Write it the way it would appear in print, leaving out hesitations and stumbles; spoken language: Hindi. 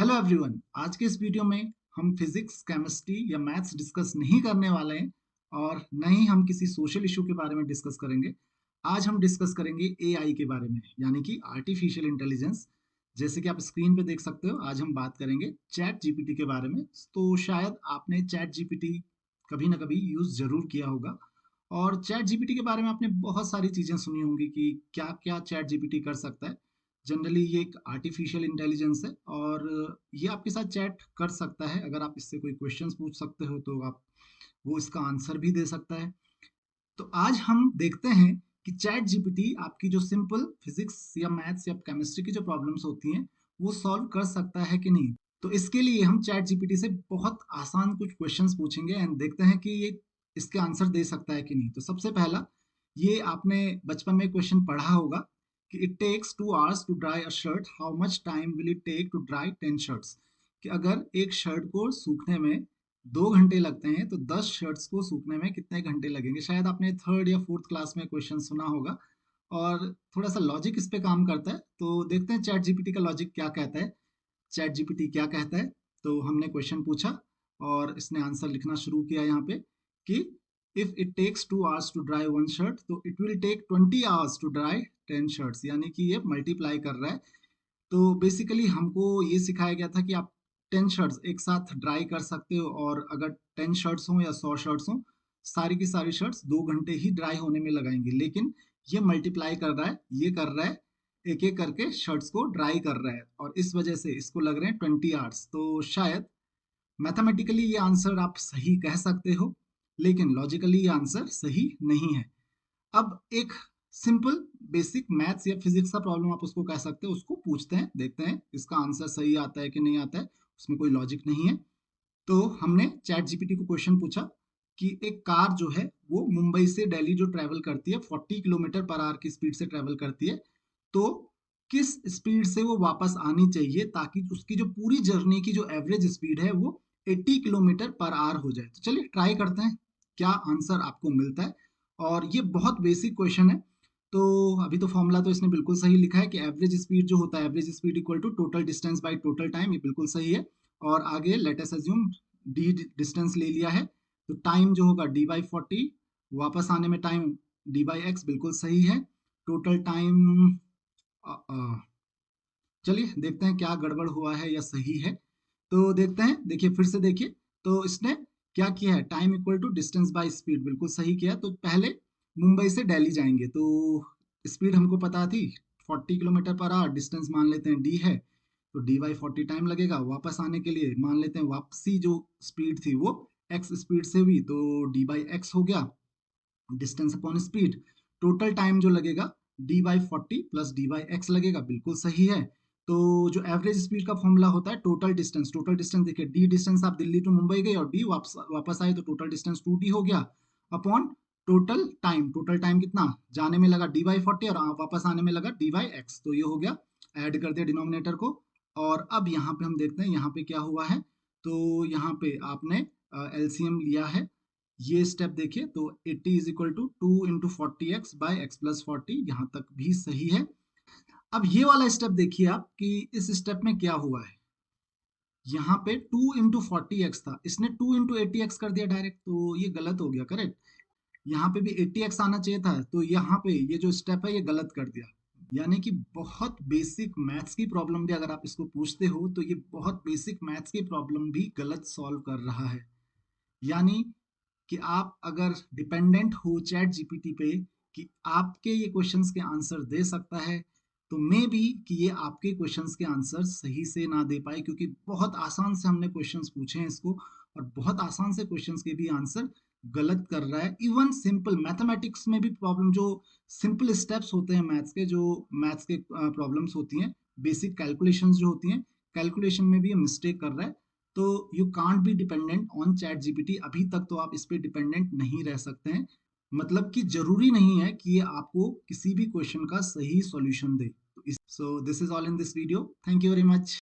Hello everyone. आज के इस वीडियो में हम फिजिक्स, केमिस्ट्री या मैथ्स डिस्कस नहीं करने वाले हैं और न ही हम किसी सोशल इशू के बारे में डिस्कस करेंगे। आज हम डिस्कस करेंगे एआई के बारे में, यानी कि आर्टिफिशियल इंटेलिजेंस। जैसे कि आप स्क्रीन पे देख सकते हो, आज हम बात करेंगे चैट जीपीटी के बारे में। तो शायद आपने चैट जीपीटी कभी ना कभी यूज जरूर किया होगा और चैट जीपीटी के बारे में आपने बहुत सारी चीजें सुनी होंगी कि क्या क्या चैट जीपीटी कर सकता है। जनरली ये एक आर्टिफिशियल इंटेलिजेंस है और ये आपके साथ चैट कर सकता है। अगर आप इससे कोई क्वेश्चंस पूछ सकते हो तो आप वो इसका आंसर भी दे सकता है। तो आज हम देखते हैं कि चैट जीपीटी आपकी जो सिंपल फिजिक्स या मैथ्स या केमिस्ट्री की जो प्रॉब्लम्स होती हैं वो सॉल्व कर सकता है कि नहीं। तो इसके लिए हम चैट जीपीटी से बहुत आसान कुछ क्वेश्चंस पूछेंगे एंड देखते हैं कि ये इसके आंसर दे सकता है कि नहीं। तो सबसे पहला, ये आपने बचपन में क्वेश्चन पढ़ा होगा कि it takes 2 hours to dry a shirt, how much time will it take to dry 10 shirts। कि अगर एक शर्ट को सूखने में 2 घंटे लगते हैं तो 10 शर्ट्स को सूखने में कितने घंटे लगेंगे। शायद आपने थर्ड या फोर्थ क्लास में क्वेश्चन सुना होगा और थोड़ा सा लॉजिक इस पे काम करता है। तो देखते हैं चैट जीपीटी का लॉजिक क्या कहता है। चैट जीपीटी क्या कहता है। तो हमने क्वेश्चन पूछा और इसने आंसर लिखना शुरू किया यहाँ पे कि if it takes 2 hours to dry 1 shirt तो it will take 20 hours to dry 10 shirts, यानी कि ये मल्टीप्लाई कर रहा है। तो बेसिकली हमको ये सिखाया गया था कि आप 10 शर्ट्स एक साथ ड्राई कर सकते हो और अगर 10 शर्ट्स हो या 100 शर्ट्स हो, सारी की सारी शर्ट्स 2 घंटे ही ड्राई होने में लगाएंगे। लेकिन ये मल्टीप्लाई कर रहा है, ये कर रहा है, एक एक करके शर्ट्स को ड्राई कर रहा है और इस वजह से इसको लग रहे हैं 20 आवर्स। तो शायद मैथमेटिकली ये आंसर आप सही कह सकते हो, लेकिन लॉजिकली ये आंसर सही नहीं है। अब एक सिंपल बेसिक मैथ्स या फिजिक्स का प्रॉब्लम आप उसको कह सकते हो, उसको पूछते हैं, देखते हैं इसका आंसर सही आता है कि नहीं आता है। उसमें कोई लॉजिक नहीं है। तो हमने चैट जीपीटी को क्वेश्चन पूछा कि एक कार जो है वो मुंबई से दिल्ली जो ट्रेवल करती है 40 किलोमीटर पर आवर की स्पीड से ट्रेवल करती है, तो किस स्पीड से वो वापस आनी चाहिए ताकि उसकी जो पूरी जर्नी की जो एवरेज स्पीड है वो 80 किलोमीटर पर आवर हो जाए। तो चलिए ट्राई करते हैं क्या आंसर आपको मिलता है। और ये बहुत बेसिक क्वेश्चन है। तो अभी तो फॉर्मूला तो इसने बिल्कुल सही लिखा है कि एवरेज स्पीड जो होता है, average speed equal to total distance by total time, ये बिल्कुल सही है। और आगे let us assume the distance ले लिया है, तो टाइम जो होगा d/40, वापस आने में टाइम d/x, बिल्कुल सही है। टोटल टाइम, चलिए देखते हैं क्या गड़बड़ हुआ है या सही है। तो देखते हैं, देखिए फिर से देखिए। तो इसने क्या किया है, time equal to distance by speed, बिल्कुल सही किया। तो पहले मुंबई से दिल्ली जाएंगे तो स्पीड हमको पता थी 40 किलोमीटर पर आवर, डिस्टेंस मान लेते हैं डी है, तो d/40 टाइम लगेगा। वापस आने के लिए मान लेते हैं वापसी जो स्पीड थी वो x स्पीड से हुई, तो d/x हो गया, distance upon speed. Total time जो लगेगा d/40 प्लस d/x लगेगा, बिल्कुल सही है। तो जो एवरेज स्पीड का फॉर्मूला होता है टोटल डिस्टेंस, टोटल डिस्टेंस देखिए, डी डिस्टेंस आप दिल्ली टू मुंबई गए और डी वापस वापस आए तो टोटल डिस्टेंस 2d हो गया, upon total time. Total time कितना, जाने में लगा d/40 और वापस आने में लगा d/x, तो ये हो गया। ऐड कर दिया डिनोमिनेटर को। और अब यहाँ पे हम देखते हैं यहाँ पे क्या हुआ है। तो यहाँ पे आपने एलसीएम लिया है, ये स्टेप देखिए। तो 80 is equal to 2 into 40x/x+40, यहाँ तक भी सही है। अब ये वाला स्टेप देखिए आप कि इस स्टेप में क्या हुआ है। यहाँ पे 2 into 40x था, इसने 2 into 80x कर दिया डायरेक्ट, तो ये गलत हो गया। करेक्ट, यहाँ पे भी 80x आना चाहिए था, तो यहाँ पे ये जो स्टेप है ये गलत कर दिया। यानी कि बहुत बेसिक मैथ्स की प्रॉब्लम भी अगर आप इसको पूछते हो तो ये बहुत बेसिक मैथ्स की प्रॉब्लम भी गलत सॉल्व कर रहा है। यानी कि आप अगर डिपेंडेंट हो चैट जीपीटी पे कि आपके ये क्वेश्चंस के आंसर दे सकता है, तो मे बी कि ये आपके क्वेश्चंस के आंसर सही से ना दे पाए, क्योंकि बहुत आसान से हमने क्वेश्चंस पूछे हैं इसको और बहुत आसान से क्वेश्चंस के भी आंसर गलत कर रहा है। इवन सिंपल मैथमेटिक्स में भी प्रॉब्लम, जो सिंपल स्टेप्स होते हैं मैथ्स के, जो मैथ्स के प्रॉब्लम्स होती हैं, बेसिक कैलकुलेशंस जो होती हैं, कैलकुलेशन में भी ये मिस्टेक कर रहा है। तो you can't be dependent on chat GPT. अभी तक तो आप इस पे डिपेंडेंट नहीं रह सकते हैं। मतलब कि जरूरी नहीं है कि ये आपको किसी भी क्वेश्चन का सही सॉल्यूशन दे। तो so this is all in this video, thank you very much.